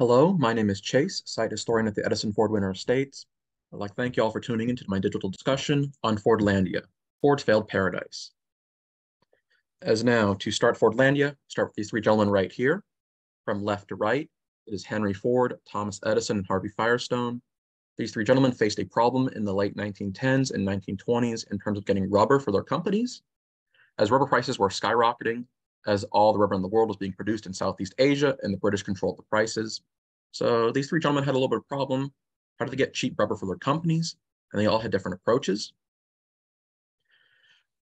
Hello, my name is Chase, site historian at the Edison Ford Winter Estates. I'd like to thank you all for tuning into my digital discussion on Fordlandia, Ford's failed paradise. As now, to start Fordlandia, start with these three gentlemen right here. From left to right, it is Henry Ford, Thomas Edison, and Harvey Firestone. These three gentlemen faced a problem in the late 1910s and 1920s in terms of getting rubber for their companies. As rubber prices were skyrocketing, as all the rubber in the world was being produced in Southeast Asia, and the British controlled the prices. So these three gentlemen had a little bit of a problem. How did they get cheap rubber for their companies? And they all had different approaches.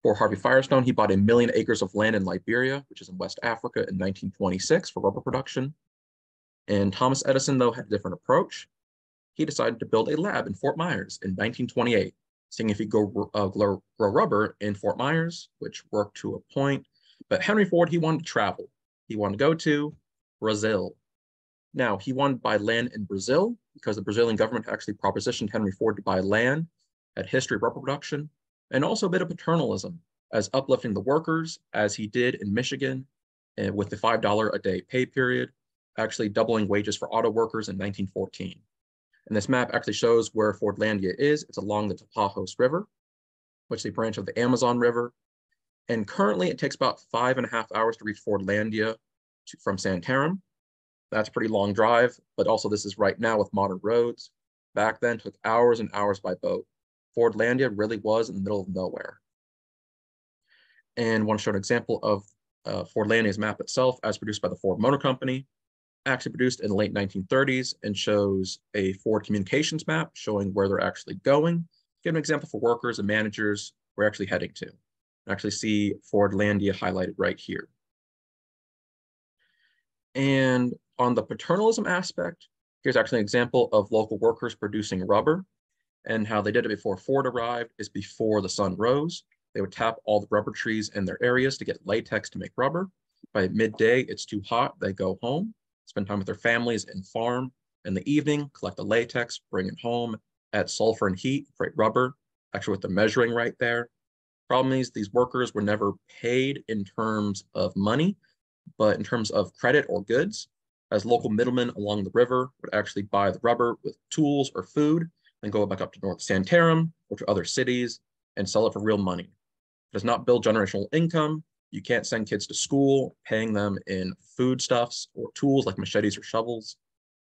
For Harvey Firestone, he bought 1,000,000 acres of land in Liberia, which is in West Africa, in 1926 for rubber production. And Thomas Edison, though, had a different approach. He decided to build a lab in Fort Myers in 1928, seeing if he could grow rubber in Fort Myers, which worked to a point. But Henry Ford, he wanted to travel. He wanted to go to Brazil. Now, he wanted to buy land in Brazil because the Brazilian government actually propositioned Henry Ford to buy land, had history of rubber production, and also a bit of paternalism as uplifting the workers, as he did in Michigan with the $5 a day pay period, actually doubling wages for auto workers in 1914. And this map actually shows where Fordlandia is. It's along the Tapajos River, which is a branch of the Amazon River. And currently, it takes about 5.5 hours to reach Fordlandia from Santarem. That's a pretty long drive, but also this is right now with modern roads. Back then, it took hours and hours by boat. Fordlandia really was in the middle of nowhere. And I want to show an example of Fordlandia's map itself as produced by the Ford Motor Company, actually produced in the late 1930s, and shows a Ford communications map showing where they're actually going. Give an example for workers and managers we're actually heading to. Actually see Fordlandia highlighted right here. And on the paternalism aspect, here's actually an example of local workers producing rubber, and how they did it before Ford arrived is before the sun rose. They would tap all the rubber trees in their areas to get latex to make rubber. By midday, it's too hot. They go home, spend time with their families and farm. In the evening, collect the latex, bring it home, add sulfur and heat, create rubber, actually with the measuring right there. Problem is, these workers were never paid in terms of money, but in terms of credit or goods, as local middlemen along the river would actually buy the rubber with tools or food and go back up to North Santarem or to other cities and sell it for real money. It does not build generational income. You can't send kids to school paying them in foodstuffs or tools like machetes or shovels.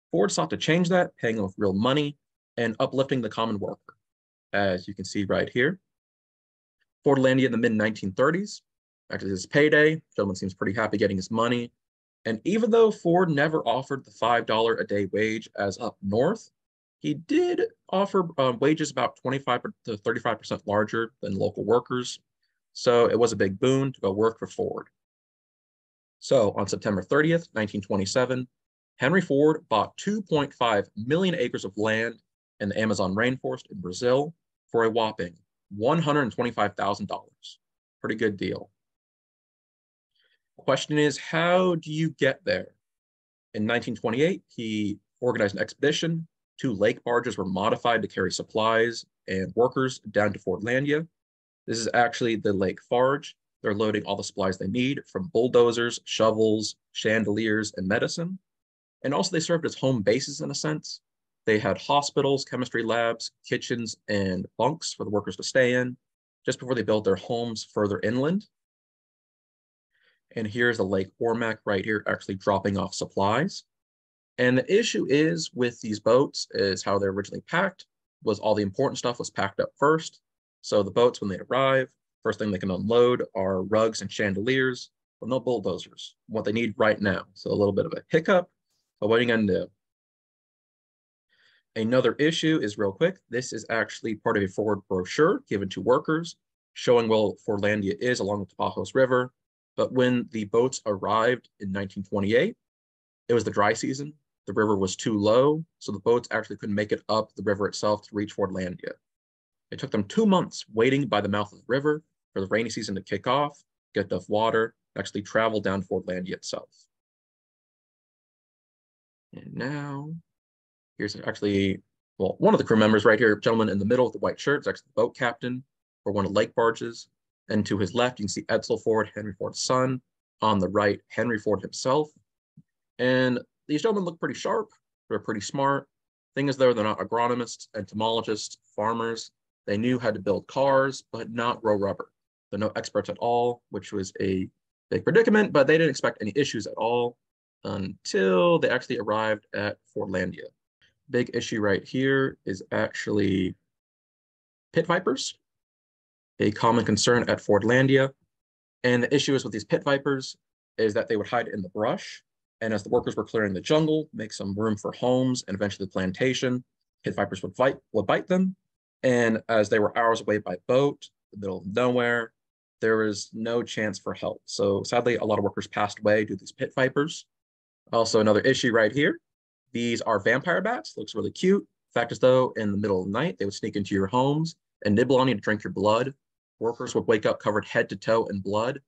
Ford sought to change that, paying them with real money and uplifting the common worker, as you can see right here. Fordlandia in the mid-1930s, actually his payday, gentleman seems pretty happy getting his money. And even though Ford never offered the $5 a day wage as up north, he did offer wages about 25 to 35% larger than local workers. So it was a big boon to go work for Ford. So on September 30th, 1927, Henry Ford bought 2.5 million acres of land in the Amazon rainforest in Brazil for a whopping $125,000. Pretty good deal. Question is, how do you get there? In 1928, he organized an expedition. 2 lake barges were modified to carry supplies and workers down to Fordlandia. This is actually the Lake Farge. They're loading all the supplies they need, from bulldozers, shovels, chandeliers, and medicine. And also they served as home bases in a sense. They had hospitals, chemistry labs, kitchens, and bunks for the workers to stay in just before they built their homes further inland. And here's the Lake Ormac right here, actually dropping off supplies. And the issue is with these boats is how they're originally packed, was all the important stuff was packed up first. So the boats, when they arrive, first thing they can unload are rugs and chandeliers, but no bulldozers, what they need right now. So a little bit of a hiccup, but what are you gonna do? Another issue is real quick. This is actually part of a Ford brochure given to workers showing where Fordlandia is along the Tapajos River. But when the boats arrived in 1928, it was the dry season. The river was too low, so the boats actually couldn't make it up the river itself to reach Fordlandia. It took them 2 months waiting by the mouth of the river for the rainy season to kick off, get enough water, and actually travel down to Fordlandia itself. And now, here's actually, well, one of the crew members right here, gentleman in the middle with the white shirt, is actually the boat captain for one of the lake barges. And to his left, you can see Edsel Ford, Henry Ford's son. On the right, Henry Ford himself. And these gentlemen look pretty sharp. They're pretty smart. Thing is, though, they're not agronomists, entomologists, farmers. They knew how to build cars, but not grow rubber. They're no experts at all, which was a big predicament, but they didn't expect any issues at all until they actually arrived at Fordlandia. Big issue right here is actually pit vipers, a common concern at Fordlandia. And the issue is with these pit vipers is that they would hide in the brush. And as the workers were clearing the jungle, make some room for homes and eventually the plantation, pit vipers would bite them. And as they were hours away by boat, in the middle of nowhere, there was no chance for help. So sadly, a lot of workers passed away due to these pit vipers. Also, another issue right here. These are vampire bats. Looks really cute. Fact is, though, in the middle of the night, they would sneak into your homes and nibble on you to drink your blood. Workers would wake up covered head to toe in blood.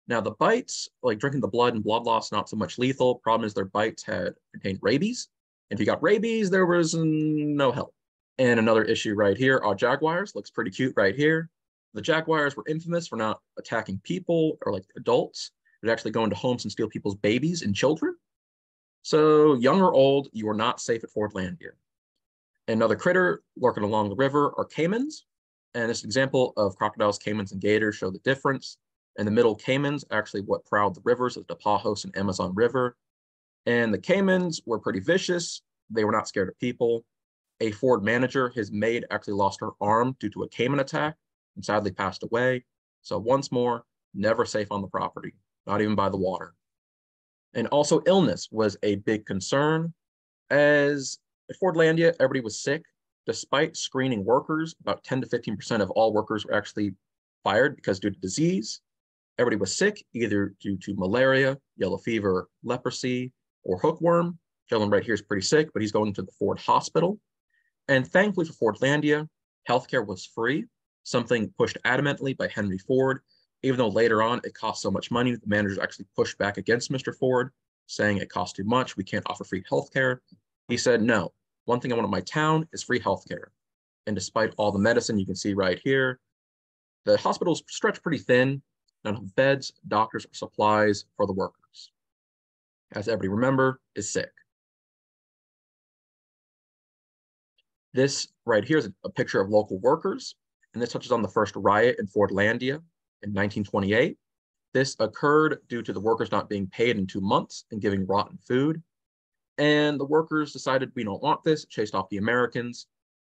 Now, the bites, like drinking the blood and blood loss, not so much lethal. Problem is their bites had contained rabies. And if you got rabies, there was no help. And another issue right here are jaguars. Looks pretty cute right here. The jaguars were infamous for not attacking people or like adults. They'd actually go into homes and steal people's babies and children. So young or old, you are not safe at Fordlandia. Another critter lurking along the river are caimans. And this example of crocodiles, caimans, and gators show the difference. In the middle, caimans actually what prowled the rivers of the Tapajos and Amazon River. And the caimans were pretty vicious. They were not scared of people. A Ford manager, his maid actually lost her arm due to a caiman attack and sadly passed away. So once more, never safe on the property, not even by the water. And also illness was a big concern, as at Fordlandia, everybody was sick. Despite screening workers, about 10 to 15% of all workers were actually fired because due to disease. Everybody was sick, either due to malaria, yellow fever, leprosy, or hookworm. Gentleman right here is pretty sick, but he's going to the Ford hospital. And thankfully for Fordlandia, healthcare was free, something pushed adamantly by Henry Ford. Even though later on it cost so much money, the managers actually pushed back against Mr. Ford, saying it costs too much, we can't offer free healthcare. He said, no, one thing I want in my town is free healthcare. And despite all the medicine you can see right here, the hospitals stretched pretty thin, not enough beds, doctors, or supplies for the workers. As everybody remember, is sick. This right here is a picture of local workers, and this touches on the first riot in Fordlandia in 1928. This occurred due to the workers not being paid in 2 months and giving rotten food. And the workers decided we don't want this, chased off the Americans,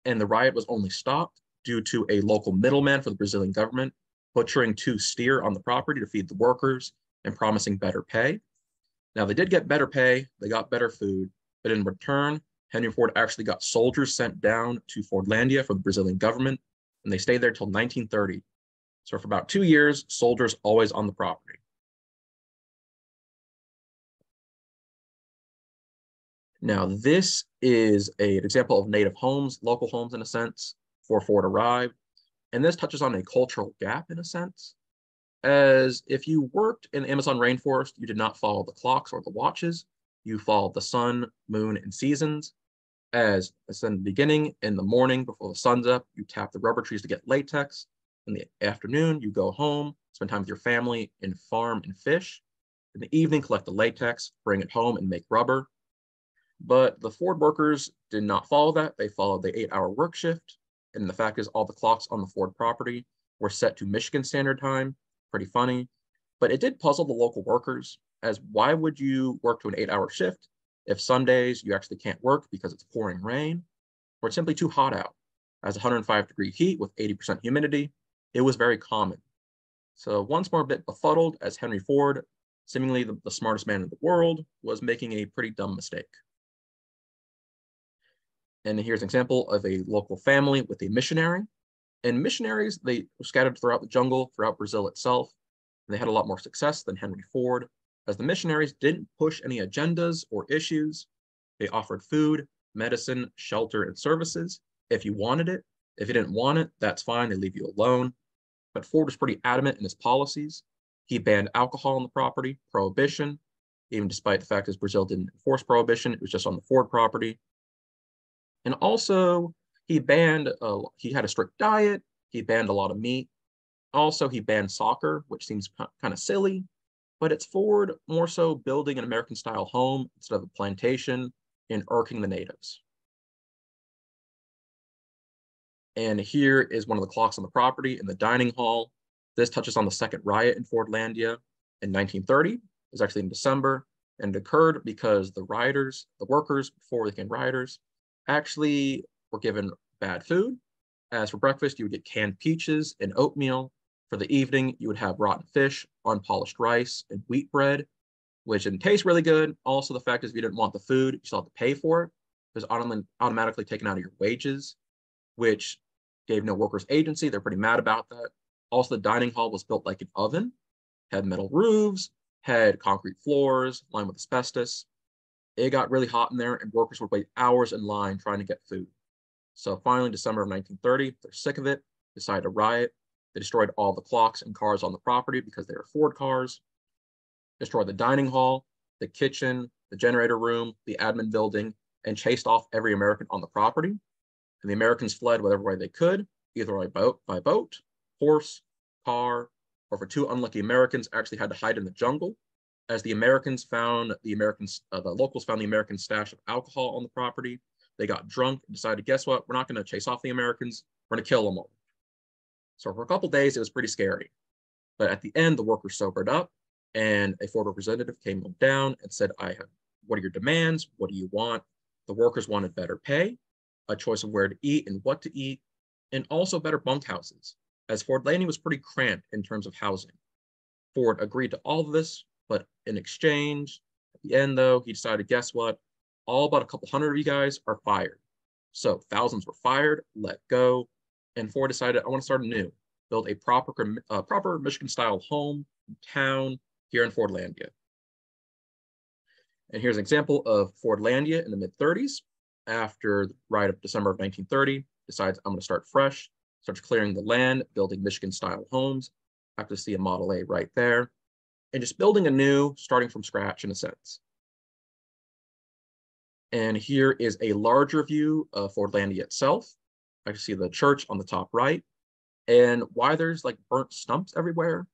and the riot was only stopped due to a local middleman for the Brazilian government butchering 2 steer on the property to feed the workers and promising better pay. Now, they did get better pay, they got better food, but in return, Henry Ford actually got soldiers sent down to Fordlandia for the Brazilian government, and they stayed there till 1930. So for about 2 years, soldiers always on the property. Now, this is an example of native homes, local homes in a sense, before Ford arrived. And this touches on a cultural gap in a sense, as if you worked in the Amazon rainforest, you did not follow the clocks or the watches. You followed the sun, moon, and seasons. As in the beginning, in the morning before the sun's up, you tap the rubber trees to get latex. In the afternoon, you go home, spend time with your family, and farm and fish. In the evening, collect the latex, bring it home, and make rubber. But the Ford workers did not follow that. They followed the 8-hour work shift. And the fact is, all the clocks on the Ford property were set to Michigan Standard Time. Pretty funny. But it did puzzle the local workers, as why would you work to an 8-hour shift if Sundays you actually can't work because it's pouring rain, or it's simply too hot out? As 105-degree heat with 80% humidity, it was very common. So once more a bit befuddled, as Henry Ford, seemingly the smartest man in the world, was making a pretty dumb mistake. And here's an example of a local family with a missionary. And missionaries, they were scattered throughout the jungle, throughout Brazil itself. And they had a lot more success than Henry Ford, as the missionaries didn't push any agendas or issues. They offered food, medicine, shelter, and services if you wanted it. If you didn't want it, that's fine, they leave you alone. But Ford was pretty adamant in his policies. He banned alcohol on the property, prohibition, even despite the fact that Brazil didn't enforce prohibition, it was just on the Ford property. And also, he had a strict diet, he banned a lot of meat. Also, he banned soccer, which seems kind of silly, but it's Ford more so building an American-style home instead of a plantation and irking the natives. And here is one of the clocks on the property in the dining hall. This touches on the second riot in Fordlandia in 1930. It was actually in December, and it occurred because the rioters, the workers before they became rioters, actually were given bad food. As for breakfast, you would get canned peaches and oatmeal. For the evening, you would have rotten fish, unpolished rice, and wheat bread, which didn't taste really good. Also, the fact is, if you didn't want the food, you still had to pay for it. It was automatically taken out of your wages, which gave no workers agency. They're pretty mad about that. Also, the dining hall was built like an oven, had metal roofs, had concrete floors lined with asbestos. It got really hot in there, and workers would wait hours in line trying to get food. So finally, in December of 1930, they're sick of it, decided to riot. They destroyed all the clocks and cars on the property because they were Ford cars, destroyed the dining hall, the kitchen, the generator room, the admin building, and chased off every American on the property. And the Americans fled whatever way they could, either by boat, horse, car, or for two unlucky Americans actually had to hide in the jungle. As the locals found the American stash of alcohol on the property. They got drunk and decided, guess what? We're not going to chase off the Americans. We're going to kill them all. So for a couple days, it was pretty scary. But at the end, the workers sobered up, and a Ford representative came down and said, what are your demands? What do you want? The workers wanted better pay, a choice of where to eat and what to eat, and also better bunkhouses, as Fordlandia was pretty cramped in terms of housing. Ford agreed to all of this, but in exchange, at the end, though, he decided, guess what? All but a couple hundred of you guys are fired. So thousands were fired, let go, and Ford decided, I want to start anew, build a proper Michigan-style home, town here in Fordlandia. And here's an example of Fordlandia in the mid-30s. After the riot of December of 1930, decides I'm going to start fresh, starts clearing the land, building Michigan-style homes. I have to see a Model A right there, and just building anew, starting from scratch in a sense. And here is a larger view of Fordlandia itself. I can see the church on the top right. And why there's like burnt stumps everywhere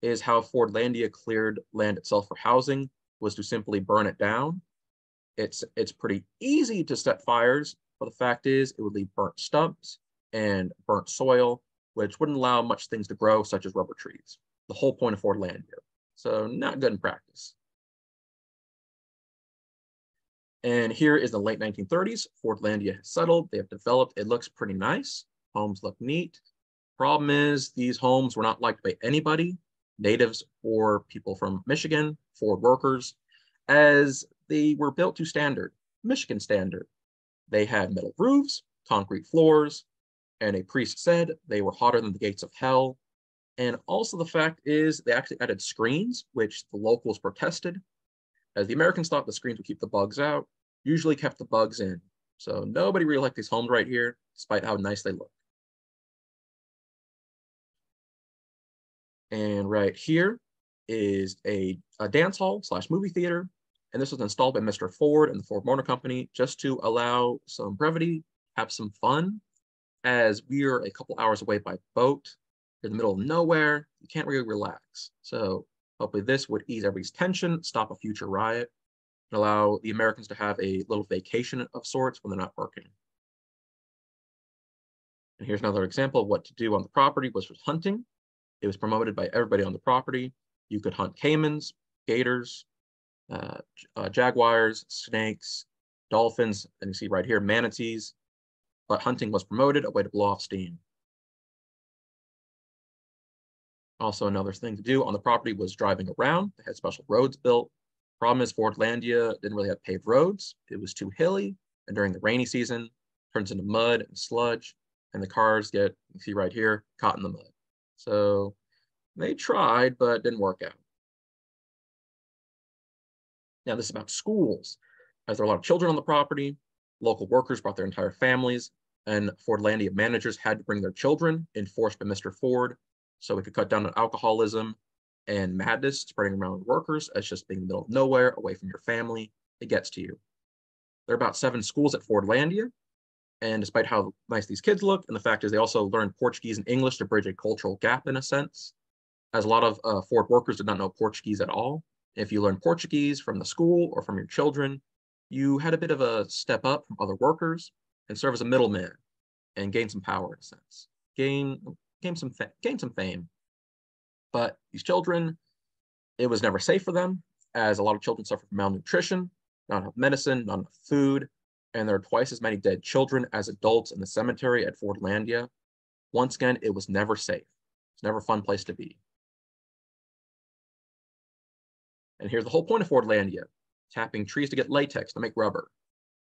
is how Fordlandia cleared land itself for housing was to simply burn it down. It's pretty easy to set fires, but the fact is it would leave burnt stumps and burnt soil, which wouldn't allow much things to grow, such as rubber trees. The whole point of Fordlandia. So not good in practice. And here is the late 1930s. Fordlandia has settled. They have developed. It looks pretty nice. Homes look neat. Problem is, these homes were not liked by anybody, natives or people from Michigan, Ford workers, as they were built to standard, Michigan standard. They had metal roofs, concrete floors, and a priest said they were hotter than the gates of hell. And also the fact is they actually added screens, which the locals protested, as the Americans thought the screens would keep the bugs out, usually kept the bugs in. So nobody really liked these homes right here, despite how nice they look. And right here is a dance hall / movie theater. And this was installed by Mr. Ford and the Ford Motor Company just to allow some brevity, have some fun, as we are a couple hours away by boat in the middle of nowhere. You can't really relax. So hopefully this would ease everybody's tension, stop a future riot, and allow the Americans to have a little vacation of sorts when they're not working. And here's another example of what to do on the property was hunting. It was promoted by everybody on the property. You could hunt caimans, gators, jaguars, snakes, dolphins, and you see right here, manatees. But hunting was promoted, a way to blow off steam. Also, another thing to do on the property was driving around. They had special roads built. Problem is, Fordlandia didn't really have paved roads. It was too hilly, and during the rainy season, turns into mud and sludge, and the cars get, you see right here, caught in the mud. So they tried, but didn't work out. Now, this is about schools. As there are a lot of children on the property, local workers brought their entire families, and Fordlandia managers had to bring their children, enforced by Mr. Ford, so we could cut down on alcoholism and madness spreading around workers as just being in the middle of nowhere, away from your family. It gets to you. There are about 7 schools at Fordlandia, and despite how nice these kids look, and the fact is they also learn Portuguese and English to bridge a cultural gap in a sense, as a lot of Ford workers did not know Portuguese at all. If you learned Portuguese from the school or from your children, you had a bit of a step up from other workers and serve as a middleman and gain some power in a sense, gain some fame. But these children, it was never safe for them, as a lot of children suffer from malnutrition, not enough medicine, not enough food, and there are twice as many dead children as adults in the cemetery at Fordlandia. Once again, it was never safe. It's never a fun place to be. And here's the whole point of Fordlandia, tapping trees to get latex to make rubber.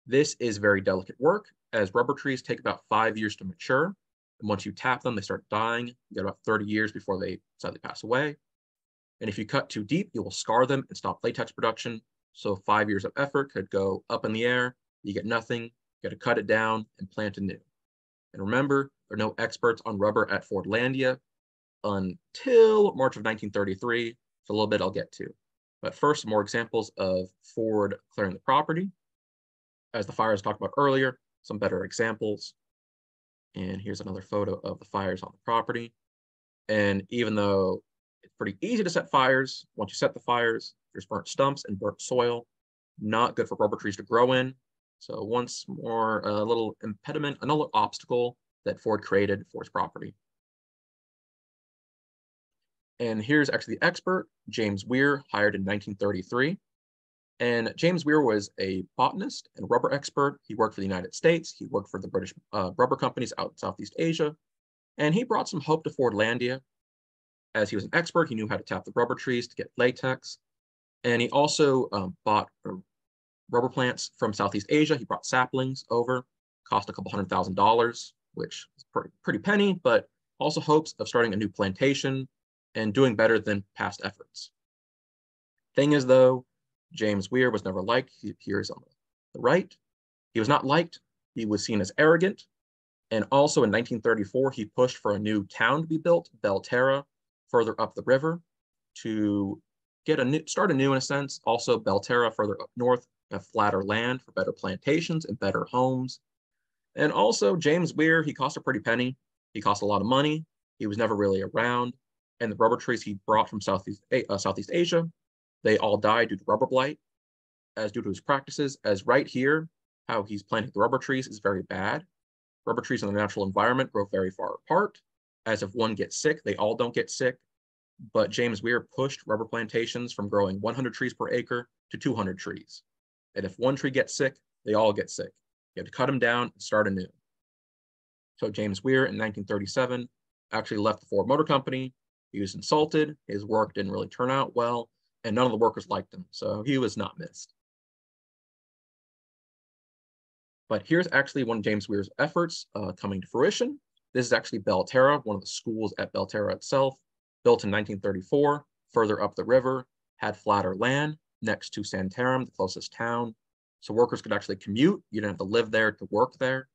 This is very delicate work, as rubber trees take about 5 years to mature. And once you tap them, they start dying. You get about 30 years before they sadly pass away. And if you cut too deep, you will scar them and stop latex production. So 5 years of effort could go up in the air. You get nothing. You got to cut it down and plant anew. And remember, there are no experts on rubber at Fordlandia until March of 1933. So a little bit I'll get to. But first, some more examples of Ford clearing the property. As the fires talked about earlier, some better examples. And here's another photo of the fires on the property. And even though it's pretty easy to set fires, once you set the fires, there's burnt stumps and burnt soil, not good for rubber trees to grow in. So once more, a little impediment, another obstacle that Ford created for his property. And here's actually the expert, James Weir, hired in 1933. And James Weir was a botanist and rubber expert. He worked for the United States. He worked for the British rubber companies out in Southeast Asia. And he brought some hope to Fordlandia. As he was an expert, he knew how to tap the rubber trees to get latex. And he also bought rubber plants from Southeast Asia. He brought saplings over, cost a couple $100,000, which is pretty penny, but also hopes of starting a new plantation and doing better than past efforts. Thing is, though, James Weir was never liked. He appears on the right. He was not liked. He was seen as arrogant. And also in 1934, he pushed for a new town to be built, Belterra, further up the river, to start anew in a sense. Also, Belterra further up north, have flatter land for better plantations and better homes. And also, James Weir, he cost a pretty penny. He cost a lot of money. He was never really around. And the rubber trees he brought from Southeast Asia, they all died due to rubber blight, as due to his practices. As right here, how he's planting the rubber trees is very bad. Rubber trees in the natural environment grow very far apart. As if one gets sick, they all don't get sick. But James Weir pushed rubber plantations from growing 100 trees per acre to 200 trees. And if one tree gets sick, they all get sick. You have to cut them down and start anew. So James Weir in 1937 actually left the Ford Motor Company. He was insulted. His work didn't really turn out well, and none of the workers liked him. So he was not missed. But here's actually one of James Weir's efforts coming to fruition. This is actually Belterra, one of the schools at Belterra itself, built in 1934, further up the river, had flatter land next to Santarem, the closest town. So workers could actually commute. You didn't have to live there to work there.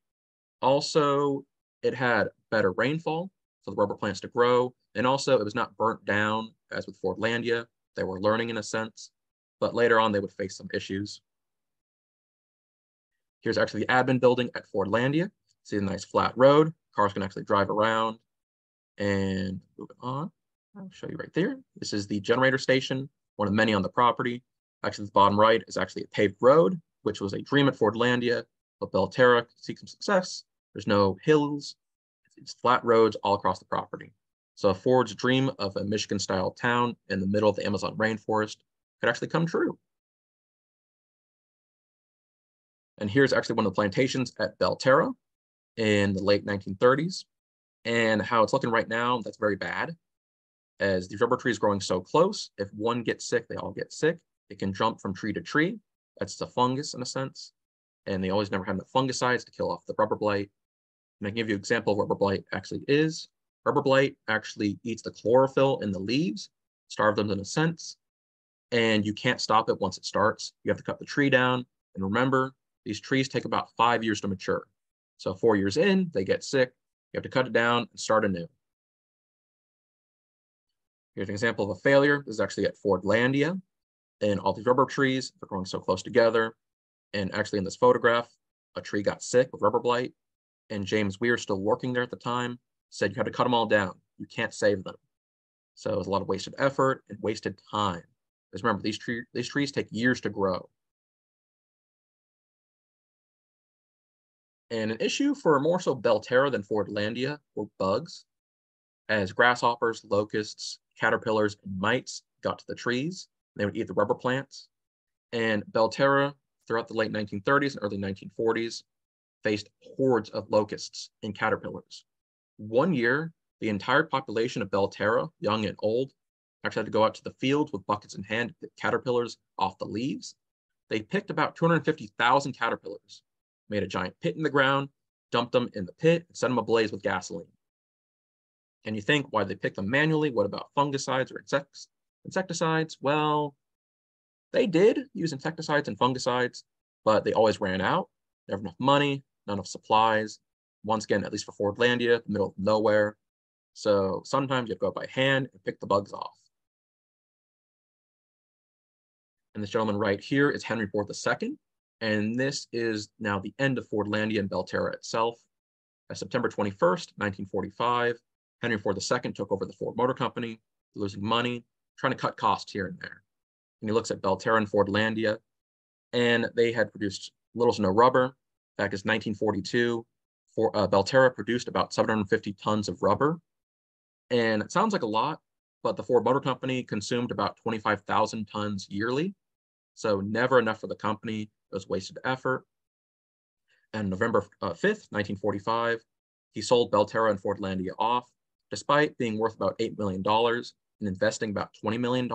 Also, it had better rainfall for the rubber plants to grow. And also, it was not burnt down as with Fordlandia. They were learning in a sense, but later on they would face some issues. Here's actually the admin building at Fordlandia. See the nice flat road. Cars can actually drive around. And moving on, I'll show you right there. This is the generator station, one of many on the property. Actually, the bottom right is actually a paved road, which was a dream at Fordlandia, but Belterra could seek some success. There's no hills. It's flat roads all across the property. So Ford's dream of a Michigan-style town in the middle of the Amazon rainforest could actually come true. And here's actually one of the plantations at Belterra in the late 1930s. And how it's looking right now, that's very bad. As these rubber trees growing so close, if one gets sick, they all get sick. It can jump from tree to tree. That's the fungus in a sense. And they always never have enough fungicides to kill off the rubber blight. And I can give you an example of what rubber blight actually is. Rubber blight actually eats the chlorophyll in the leaves, starves them in a sense, and you can't stop it once it starts. You have to cut the tree down. And remember, these trees take about 5 years to mature. So 4 years in, they get sick. You have to cut it down and start anew. Here's an example of a failure. This is actually at Fordlandia. And all these rubber trees, they're growing so close together. And actually in this photograph, a tree got sick with rubber blight. And James Weir, still working there at the time, said you had to cut them all down. You can't save them. So it was a lot of wasted effort and wasted time. Because remember, these trees take years to grow. And an issue for more so Belterra than Fordlandia were bugs, as grasshoppers, locusts, caterpillars, and mites got to the trees. They would eat the rubber plants. And Belterra, throughout the late 1930s and early 1940s, faced hordes of locusts and caterpillars. One year, the entire population of Belterra, young and old, actually had to go out to the fields with buckets in hand to pick caterpillars off the leaves. They picked about 250,000 caterpillars, made a giant pit in the ground, dumped them in the pit, and set them ablaze with gasoline. And you think, why they pick them manually? What about fungicides or insecticides? Well, they did use insecticides and fungicides, but they always ran out. Never enough money, not enough supplies. Once again, at least for Fordlandia, the middle of nowhere. So sometimes you have to go by hand and pick the bugs off. And this gentleman right here is Henry Ford II. And this is now the end of Fordlandia and Belterra itself. As September 21st, 1945, Henry Ford II took over the Ford Motor Company, losing money, trying to cut costs here and there. And he looks at Belterra and Fordlandia, and they had produced little to no rubber. Back in 1942, Belterra produced about 750 tons of rubber. And it sounds like a lot, but the Ford Motor Company consumed about 25,000 tons yearly. So never enough for the company. It was wasted effort. And November 5th, 1945, he sold Belterra and Fordlandia off, despite being worth about $8 million and investing about $20 million.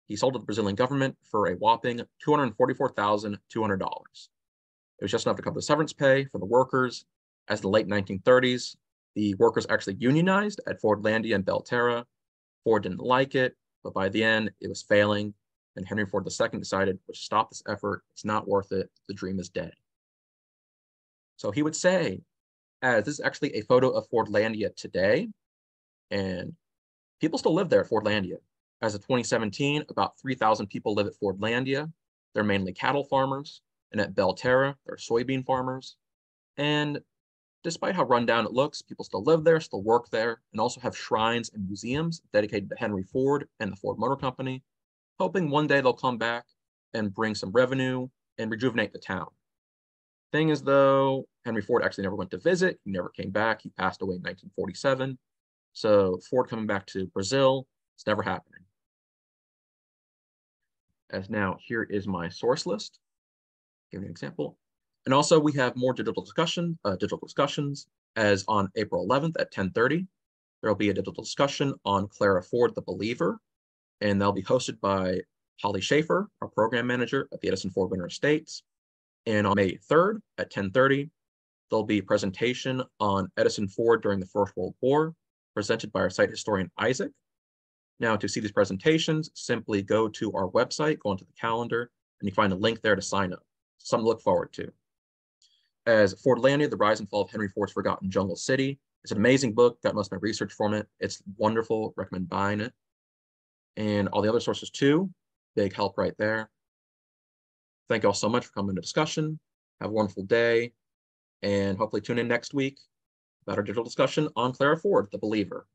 He sold to the Brazilian government for a whopping $244,200. It was just enough to cover the severance pay for the workers. As in the late 1930s, the workers actually unionized at Fordlandia and Belterra. Ford didn't like it, but by the end, it was failing. And Henry Ford II decided to stop this effort. It's not worth it. The dream is dead. So he would say, as this is actually a photo of Fordlandia today, and people still live there at Fordlandia. As of 2017, about 3,000 people live at Fordlandia. They're mainly cattle farmers. And at Belterra, they're soybean farmers. And despite how rundown it looks, people still live there, still work there, and also have shrines and museums dedicated to Henry Ford and the Ford Motor Company, hoping one day they'll come back and bring some revenue and rejuvenate the town. Thing is, though, Henry Ford actually never went to visit. He never came back. He passed away in 1947. So Ford coming back to Brazil, it's never happening. As now, here is my source list. Give you an example. And also we have more digital discussions, as on April 11th at 10:30, there will be a digital discussion on Clara Ford, the Believer, and they'll be hosted by Holly Schaefer, our program manager at the Edison Ford Winter Estates. And on May 3rd at 10:30, there'll be a presentation on Edison Ford during the First World War, presented by our site historian, Isaac. Now, to see these presentations, simply go to our website, go into the calendar, and you find a link there to sign up. Something to look forward to. As Fordlandia, The Rise and Fall of Henry Ford's Forgotten Jungle City. It's an amazing book, got most of my research from it. It's wonderful, recommend buying it. And all the other sources too, big help right there. Thank you all so much for coming to discussion. Have a wonderful day, and hopefully tune in next week about our digital discussion on Clara Ford, the Believer.